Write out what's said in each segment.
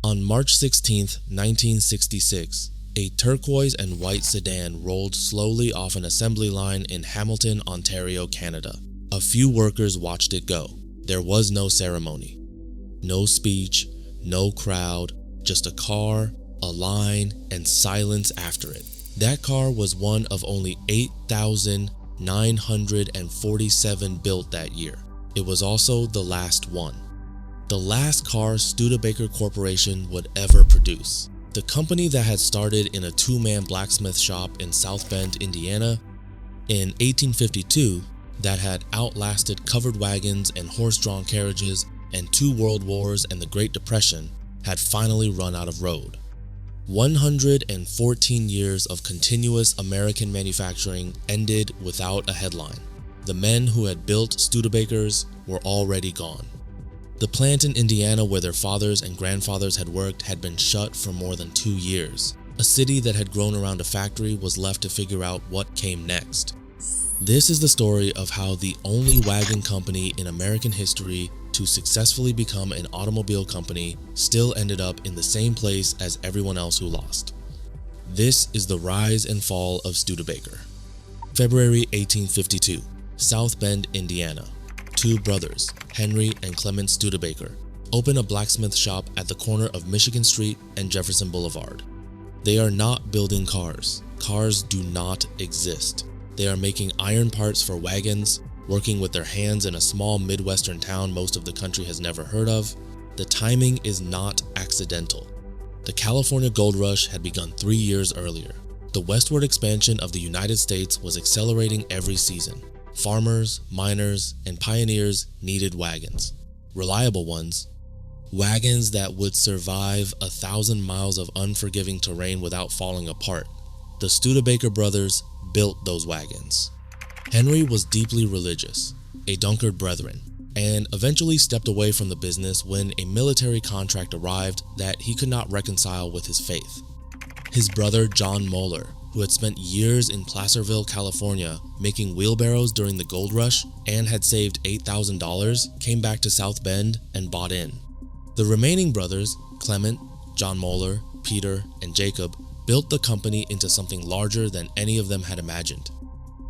On March 16, 1966, a turquoise and white sedan rolled slowly off an assembly line in Hamilton, Ontario, Canada. A few workers watched it go. There was no ceremony, no speech, no crowd, just a car, a line, and silence after it. That car was one of only 8,947 built that year. It was also the last one. The last car Studebaker Corporation would ever produce. The company that had started in a two-man blacksmith shop in South Bend, Indiana, in 1852, that had outlasted covered wagons and horse-drawn carriages and 2 world wars and the Great Depression, had finally run out of road. 114 years of continuous American manufacturing ended without a headline. The men who had built Studebakers were already gone. The plant in Indiana where their fathers and grandfathers had worked had been shut for more than 2 years. A city that had grown around a factory was left to figure out what came next. This is the story of how the only wagon company in American history to successfully become an automobile company still ended up in the same place as everyone else who lost. This is the rise and fall of Studebaker. February 1852, South Bend, Indiana. 2 brothers, Henry and Clement Studebaker, open a blacksmith shop at the corner of Michigan Street and Jefferson Boulevard. They are not building cars. Cars do not exist. They are making iron parts for wagons, working with their hands in a small Midwestern town most of the country has never heard of. The timing is not accidental. The California Gold Rush had begun 3 years earlier. The westward expansion of the United States was accelerating every season. Farmers, miners, and pioneers needed wagons. Reliable ones. Wagons that would survive 1,000 miles of unforgiving terrain without falling apart. The Studebaker brothers built those wagons. Henry was deeply religious, a Dunkard Brethren, and eventually stepped away from the business when a military contract arrived that he could not reconcile with his faith. His brother John Moeller, who had spent years in Placerville, California, making wheelbarrows during the gold rush and had saved $8,000, came back to South Bend and bought in. The remaining brothers, Clement, John Moeller, Peter, and Jacob, built the company into something larger than any of them had imagined.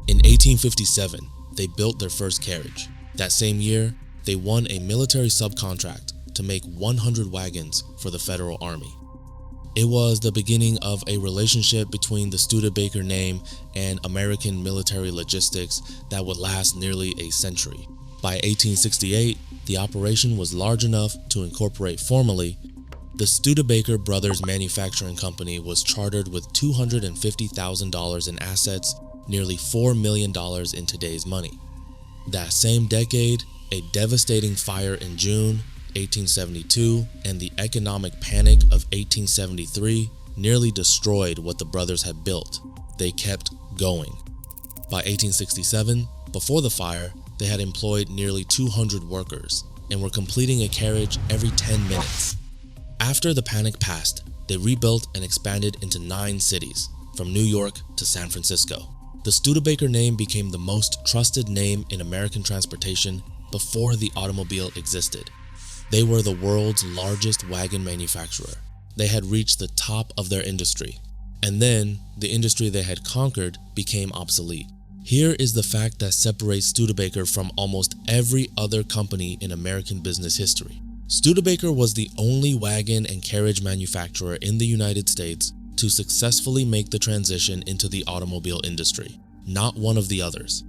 In 1857, they built their first carriage. That same year, they won a military subcontract to make 100 wagons for the Federal Army. It was the beginning of a relationship between the Studebaker name and American military logistics that would last nearly a century. By 1868, the operation was large enough to incorporate formally. The Studebaker Brothers Manufacturing Company was chartered with $250,000 in assets, nearly $4 million in today's money. That same decade, a devastating fire in June 1872 and the economic panic of 1873 nearly destroyed what the brothers had built. They kept going. By 1867, before the fire, they had employed nearly 200 workers and were completing a carriage every 10 minutes. After the panic passed, they rebuilt and expanded into 9 cities, from New York to San Francisco. The Studebaker name became the most trusted name in American transportation before the automobile existed. They were the world's largest wagon manufacturer. They had reached the top of their industry, and then the industry they had conquered became obsolete. Here is the fact that separates Studebaker from almost every other company in American business history. Studebaker was the only wagon and carriage manufacturer in the United States to successfully make the transition into the automobile industry, not one of the others.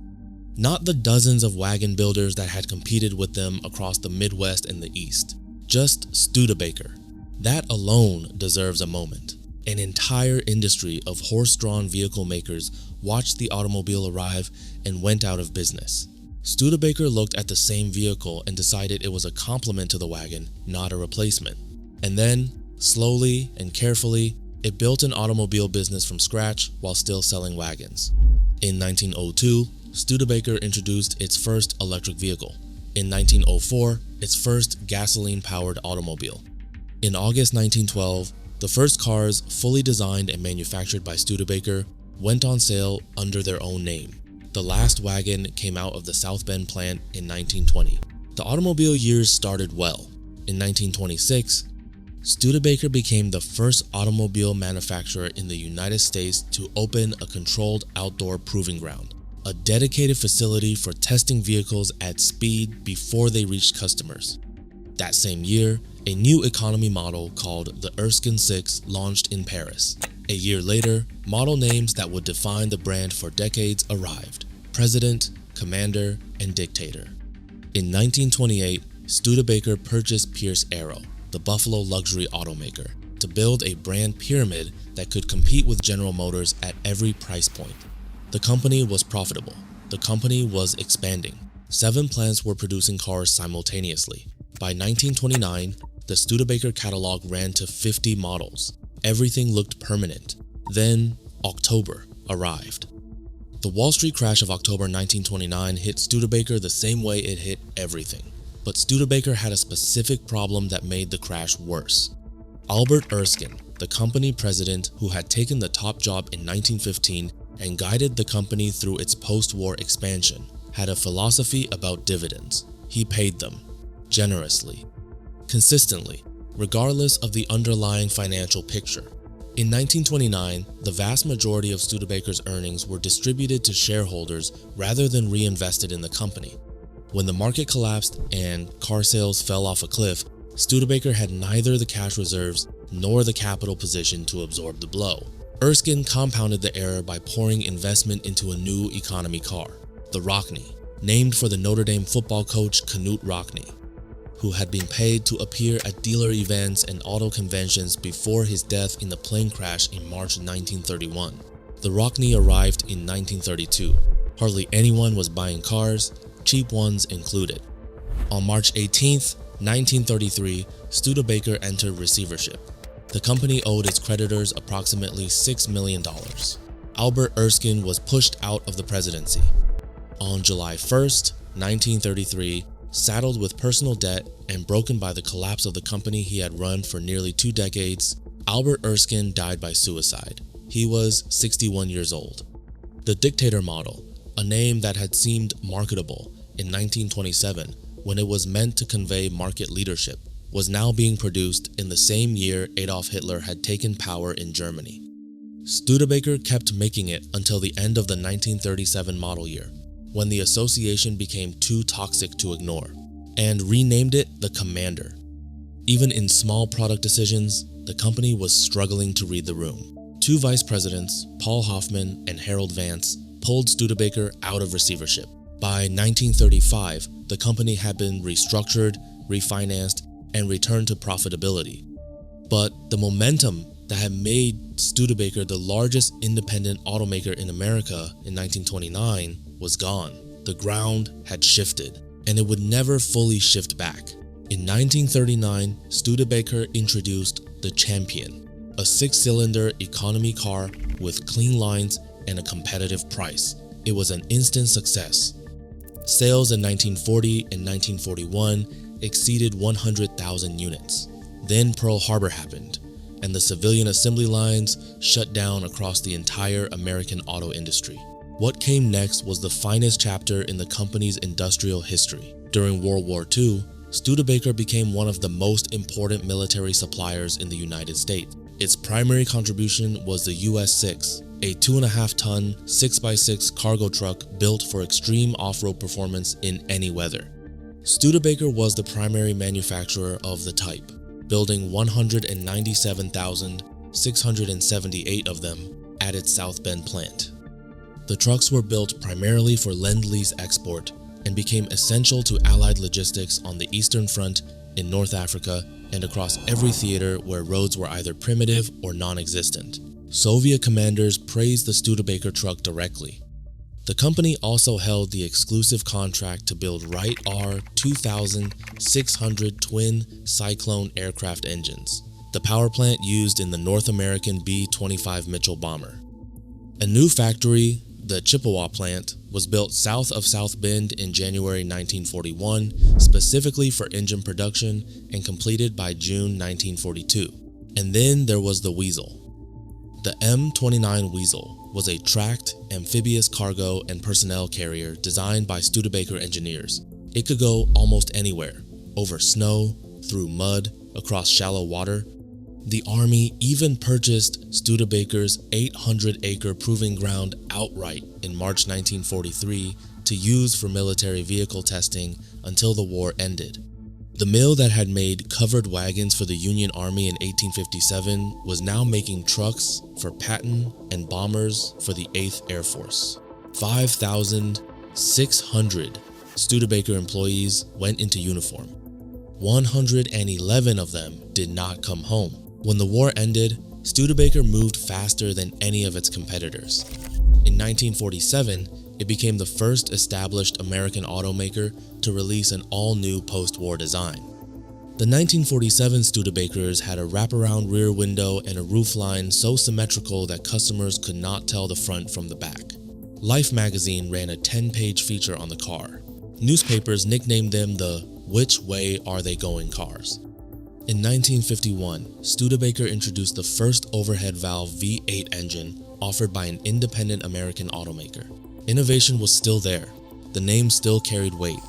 Not the dozens of wagon builders that had competed with them across the Midwest and the East. Just Studebaker. That alone deserves a moment. An entire industry of horse-drawn vehicle makers watched the automobile arrive and went out of business. Studebaker looked at the same vehicle and decided it was a complement to the wagon, not a replacement. And then, slowly and carefully, it built an automobile business from scratch while still selling wagons. In 1902, Studebaker introduced its first electric vehicle. In 1904, its first gasoline-powered automobile. In August 1912, the first cars fully designed and manufactured by Studebaker went on sale under their own name. The last wagon came out of the South Bend plant in 1920. The automobile years started well. In 1926, Studebaker became the first automobile manufacturer in the United States to open a controlled outdoor proving ground, a dedicated facility for testing vehicles at speed before they reached customers. That same year, a new economy model called the Erskin 6 launched in Paris. A year later, model names that would define the brand for decades arrived: President, Commander, and Dictator. In 1928, Studebaker purchased Pierce Arrow, the Buffalo luxury automaker, to build a brand pyramid that could compete with General Motors at every price point. The company was profitable. The company was expanding. 7 plants were producing cars simultaneously. By 1929, the Studebaker catalog ran to 50 models. Everything looked permanent. Then, October arrived. The Wall Street crash of October 1929 hit Studebaker the same way it hit everything. But Studebaker had a specific problem that made the crash worse. Albert Erskin, the company president who had taken the top job in 1915 and guided the company through its post-war expansion, had a philosophy about dividends. He paid them generously, consistently, regardless of the underlying financial picture. In 1929, the vast majority of Studebaker's earnings were distributed to shareholders rather than reinvested in the company. When the market collapsed and car sales fell off a cliff, Studebaker had neither the cash reserves nor the capital position to absorb the blow. Erskin compounded the error by pouring investment into a new economy car, the Rockne, named for the Notre Dame football coach Knute Rockne, who had been paid to appear at dealer events and auto conventions before his death in the plane crash in March 1931. The Rockne arrived in 1932. Hardly anyone was buying cars, cheap ones included. On March 18, 1933, Studebaker entered receivership. The company owed its creditors approximately $6 million. Albert Erskin was pushed out of the presidency. On July 1, 1933, saddled with personal debt and broken by the collapse of the company he had run for nearly 2 decades, Albert Erskin died by suicide. He was 61 years old. The Dictator model, a name that had seemed marketable in 1927 when it was meant to convey market leadership, was now being produced in the same year Adolf Hitler had taken power in Germany. Studebaker kept making it until the end of the 1937 model year, when the association became too toxic to ignore, and renamed it the Commander. Even in small product decisions, the company was struggling to read the room. 2 vice presidents, Paul Hoffman and Harold Vance, pulled Studebaker out of receivership. By 1935, the company had been restructured, refinanced, and returned to profitability. But the momentum that had made Studebaker the largest independent automaker in America in 1929 was gone. The ground had shifted, and it would never fully shift back. In 1939, Studebaker introduced the Champion, a 6-cylinder economy car with clean lines and a competitive price. It was an instant success. Sales in 1940 and 1941 exceeded 100,000 units. Then Pearl Harbor happened, and the civilian assembly lines shut down across the entire American auto industry. What came next was the finest chapter in the company's industrial history. During World War II, Studebaker became one of the most important military suppliers in the United States. Its primary contribution was the US-6, a 2.5-ton 6x6 cargo truck built for extreme off-road performance in any weather. Studebaker was the primary manufacturer of the type, building 197,678 of them at its South Bend plant. The trucks were built primarily for Lend-Lease export and became essential to Allied logistics on the Eastern Front, in North Africa, and across every theater where roads were either primitive or non-existent. Soviet commanders praised the Studebaker truck directly. The company also held the exclusive contract to build Wright R-2600 twin Cyclone aircraft engines, the power plant used in the North American B-25 Mitchell bomber. A new factory, the Chippewa plant, was built south of South Bend in January 1941, specifically for engine production, and completed by June 1942. And then there was the Weasel. The M29 Weasel was a tracked, amphibious cargo and personnel carrier designed by Studebaker engineers. It could go almost anywhere, over snow, through mud, across shallow water, The Army even purchased Studebaker's 800-acre proving ground outright in March 1943 to use for military vehicle testing until the war ended. The mill that had made covered wagons for the Union Army in 1857 was now making trucks for Patton and bombers for the 8th Air Force. 5,600 Studebaker employees went into uniform. 111 of them did not come home. When the war ended, Studebaker moved faster than any of its competitors. In 1947, it became the first established American automaker to release an all-new post-war design. The 1947 Studebakers had a wraparound rear window and a roofline so symmetrical that customers could not tell the front from the back. Life magazine ran a 10-page feature on the car. Newspapers nicknamed them the "Which Way Are They Going" cars. In 1951, Studebaker introduced the first overhead valve V8 engine offered by an independent American automaker. Innovation was still there, the name still carried weight,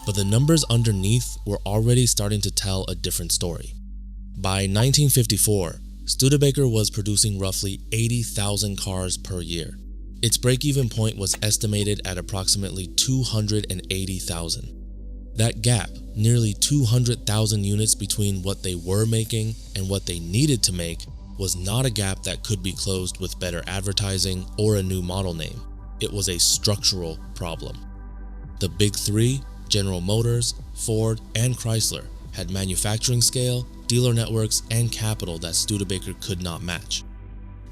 but the numbers underneath were already starting to tell a different story. By 1954, Studebaker was producing roughly 80,000 cars per year. Its break-even point was estimated at approximately 280,000. That gap, nearly 200,000 units between what they were making and what they needed to make, was not a gap that could be closed with better advertising or a new model name. It was a structural problem. The big three, General Motors, Ford, and Chrysler, had manufacturing scale, dealer networks, and capital that Studebaker could not match.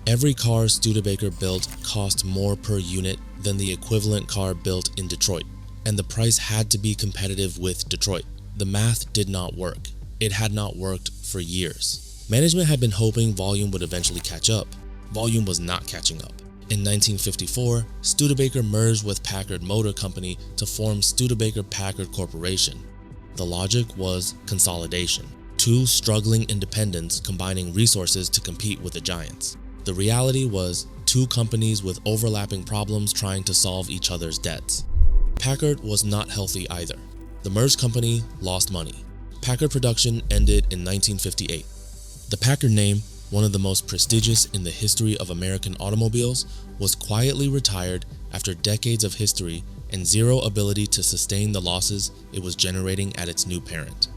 Every car Studebaker built cost more per unit than the equivalent car built in Detroit, and the price had to be competitive with Detroit. The math did not work. It had not worked for years. Management had been hoping volume would eventually catch up. Volume was not catching up. In 1954, Studebaker merged with Packard Motor Company to form Studebaker-Packard Corporation. The logic was consolidation. Two struggling independents combining resources to compete with the giants. The reality was two companies with overlapping problems trying to solve each other's debts. Packard was not healthy either. The merged company lost money. Packard production ended in 1958. The Packard name, one of the most prestigious in the history of American automobiles, was quietly retired after decades of history and zero ability to sustain the losses it was generating at its new parent.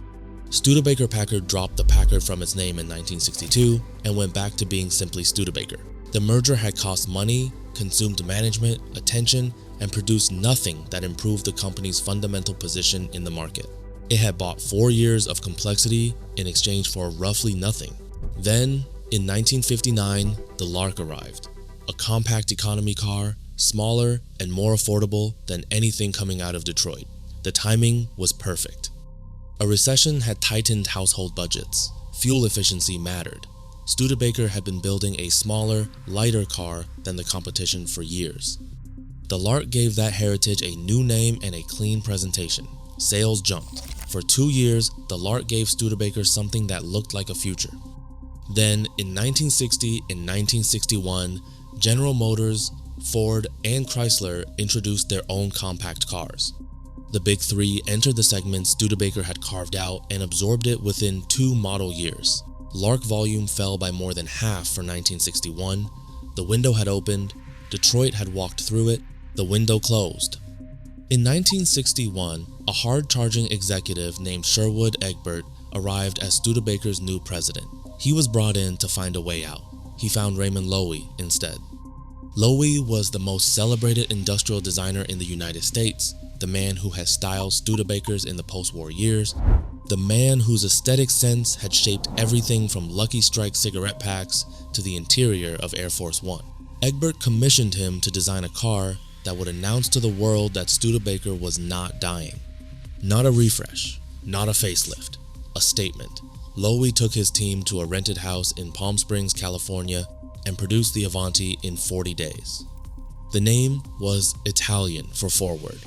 Studebaker-Packard dropped the Packard from its name in 1962 and went back to being simply Studebaker. The merger had cost money, consumed management, attention, and produced nothing that improved the company's fundamental position in the market. It had bought 4 years of complexity in exchange for roughly nothing. Then, in 1959, the Lark arrived, a compact economy car, smaller and more affordable than anything coming out of Detroit. The timing was perfect. A recession had tightened household budgets. Fuel efficiency mattered. Studebaker had been building a smaller, lighter car than the competition for years. The Lark gave that heritage a new name and a clean presentation. Sales jumped. For 2 years, the Lark gave Studebaker something that looked like a future. Then, in 1960 and 1961, General Motors, Ford, and Chrysler introduced their own compact cars. The big three entered the segment Studebaker had carved out and absorbed it within 2 model years. Lark volume fell by more than half for 1961. The window had opened. Detroit had walked through it. The window closed. In 1961, a hard-charging executive named Sherwood Egbert arrived as Studebaker's new president. He was brought in to find a way out. He found Raymond Loewy instead. Loewy was the most celebrated industrial designer in the United States, the man who had styled Studebakers in the post-war years, the man whose aesthetic sense had shaped everything from Lucky Strike cigarette packs to the interior of Air Force One. Egbert commissioned him to design a car that would announce to the world that Studebaker was not dying. Not a refresh, not a facelift, a statement. Loewy took his team to a rented house in Palm Springs, California, and produced the Avanti in 40 days. The name was Italian for forward.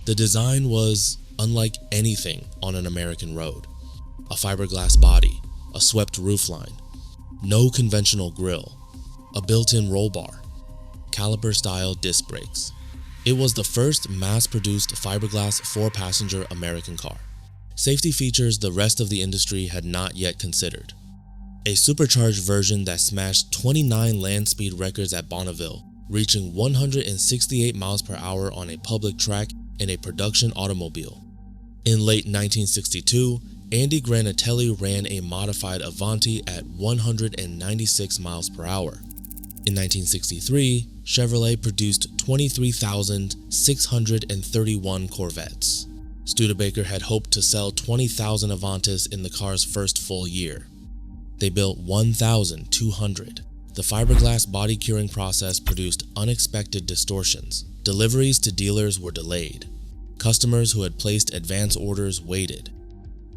The design was unlike anything on an American road. A fiberglass body, a swept roofline, no conventional grille, a built-in roll bar, caliper-style disc brakes. It was the first mass-produced fiberglass 4-passenger American car. Safety features the rest of the industry had not yet considered. a supercharged version that smashed 29 land speed records at Bonneville, reaching 168 miles per hour on a public track in a production automobile. In late 1962, Andy Granatelli ran a modified Avanti at 196 miles per hour. In 1963, Chevrolet produced 23,631 Corvettes. Studebaker had hoped to sell 20,000 Avantis in the car's first full year. They built 1,200. The fiberglass body curing process produced unexpected distortions. Deliveries to dealers were delayed. Customers who had placed advance orders waited,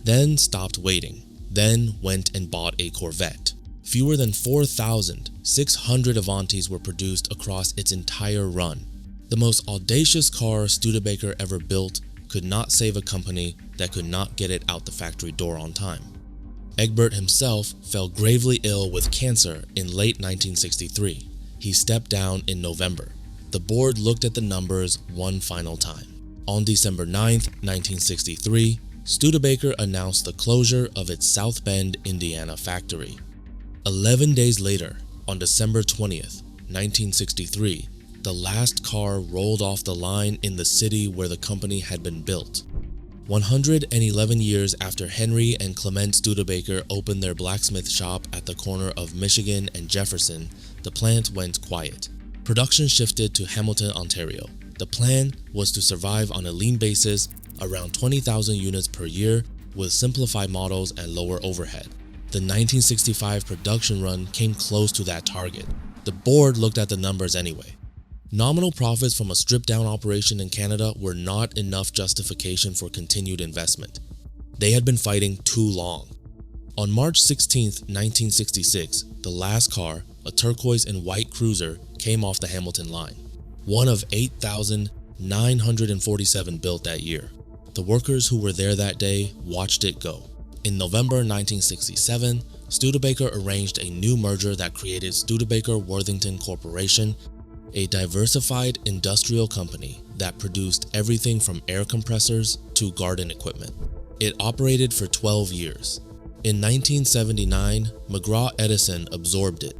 then stopped waiting, then went and bought a Corvette. Fewer than 4,600 Avantis were produced across its entire run. The most audacious car Studebaker ever built could not save a company that could not get it out the factory door on time. Egbert himself fell gravely ill with cancer in late 1963. He stepped down in November. The board looked at the numbers one final time. On December 9, 1963, Studebaker announced the closure of its South Bend, Indiana factory. 11 days later, on December 20th, 1963, the last car rolled off the line in the city where the company had been built. 111 years after Henry and Clement Studebaker opened their blacksmith shop at the corner of Michigan and Jefferson, the plant went quiet. Production shifted to Hamilton, Ontario. The plan was to survive on a lean basis, around 20,000 units per year, with simplified models and lower overhead. The 1965 production run came close to that target. The board looked at the numbers anyway. Nominal profits from a stripped-down operation in Canada were not enough justification for continued investment. They had been fighting too long. On March 16, 1966, the last car, a turquoise and white cruiser, came off the Hamilton line, one of 8,947 built that year. The workers who were there that day watched it go. In November 1967, Studebaker arranged a new merger that created Studebaker-Worthington Corporation, a diversified industrial company that produced everything from air compressors to garden equipment. It operated for 12 years. In 1979, McGraw-Edison absorbed it.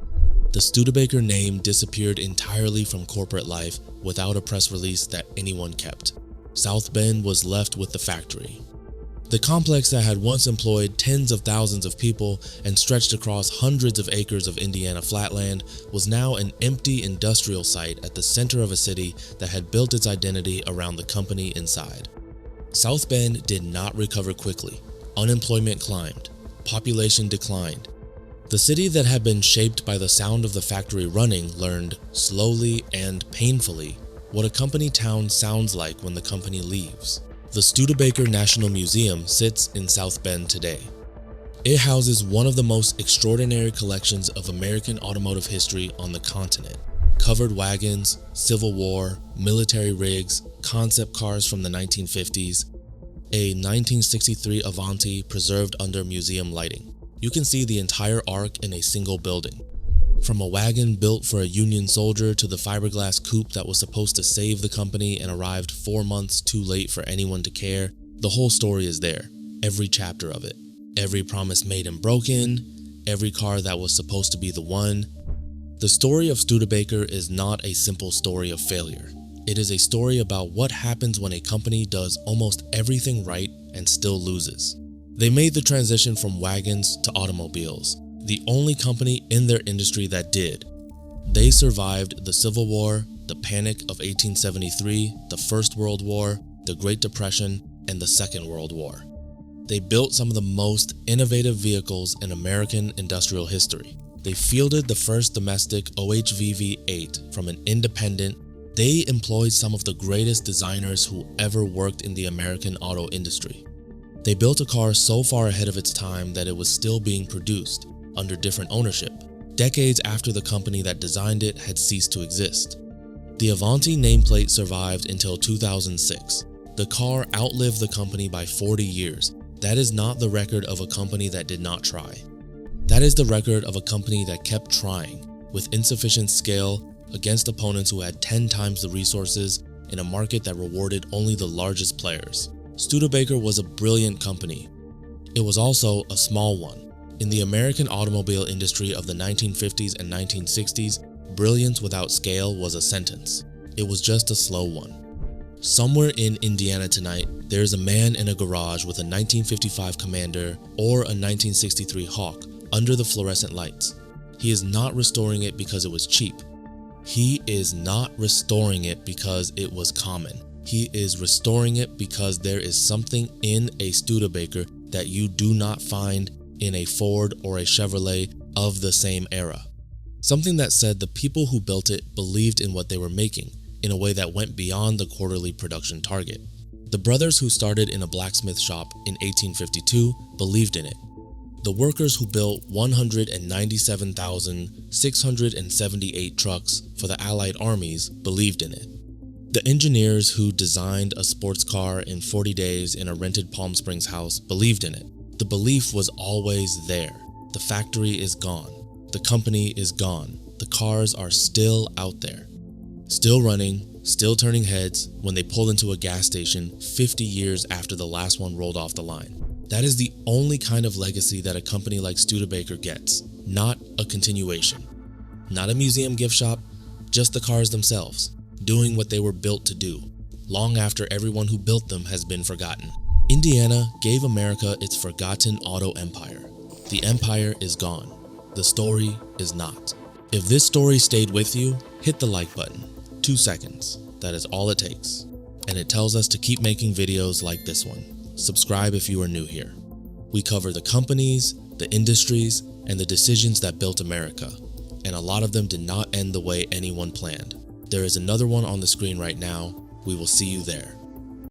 The Studebaker name disappeared entirely from corporate life without a press release that anyone kept. South Bend was left with the factory. The complex that had once employed tens of thousands of people and stretched across hundreds of acres of Indiana flatland was now an empty industrial site at the center of a city that had built its identity around the company inside. South Bend did not recover quickly. Unemployment climbed. Population declined. The city that had been shaped by the sound of the factory running learned, slowly and painfully, what a company town sounds like when the company leaves. The Studebaker National Museum sits in South Bend today. It houses one of the most extraordinary collections of American automotive history on the continent. Covered wagons, Civil War, military rigs, concept cars from the 1950s, a 1963 Avanti preserved under museum lighting. You can see the entire arc in a single building. From a wagon built for a Union soldier to the fiberglass coupe that was supposed to save the company and arrived 4 months too late for anyone to care, the whole story is there, every chapter of it. Every promise made and broken, every car that was supposed to be the one. The story of Studebaker is not a simple story of failure. It is a story about what happens when a company does almost everything right and still loses. They made the transition from wagons to automobiles, the only company in their industry that did. They survived the Civil War, the Panic of 1873, the First World War, the Great Depression, and the Second World War. They built some of the most innovative vehicles in American industrial history. They fielded the first domestic OHVV-8 from an independent. They employed some of the greatest designers who ever worked in the American auto industry. They built a car so far ahead of its time that it was still being produced, under different ownership, decades after the company that designed it had ceased to exist. The Avanti nameplate survived until 2006. The car outlived the company by 40 years. That is not the record of a company that did not try. That is the record of a company that kept trying, with insufficient scale, against opponents who had 10 times the resources in a market that rewarded only the largest players. Studebaker was a brilliant company. It was also a small one. In the American automobile industry of the 1950s and 1960s, brilliance without scale was a sentence. It was just a slow one. Somewhere in Indiana tonight, there's a man in a garage with a 1955 Commander or a 1963 Hawk under the fluorescent lights. He is not restoring it because it was cheap. He is not restoring it because it was common. He is restoring it because there is something in a Studebaker that you do not find in a Ford or a Chevrolet of the same era. Something that said the people who built it believed in what they were making in a way that went beyond the quarterly production target. The brothers who started in a blacksmith shop in 1852 believed in it. The workers who built 197,678 trucks for the Allied armies believed in it. The engineers who designed a sports car in 40 days in a rented Palm Springs house believed in it. The belief was always there. The factory is gone. The company is gone. The cars are still out there. Still running, still turning heads when they pull into a gas station 50 years after the last one rolled off the line. That is the only kind of legacy that a company like Studebaker gets, not a continuation. Not a museum gift shop, just the cars themselves, doing what they were built to do, long after everyone who built them has been forgotten. Indiana gave America its forgotten auto empire. The empire is gone. The story is not. If this story stayed with you, hit the like button. 2 seconds. That is all it takes. And it tells us to keep making videos like this one. Subscribe if you are new here. We cover the companies, the industries, and the decisions that built America. And a lot of them did not end the way anyone planned. There is another one on the screen right now. We will see you there.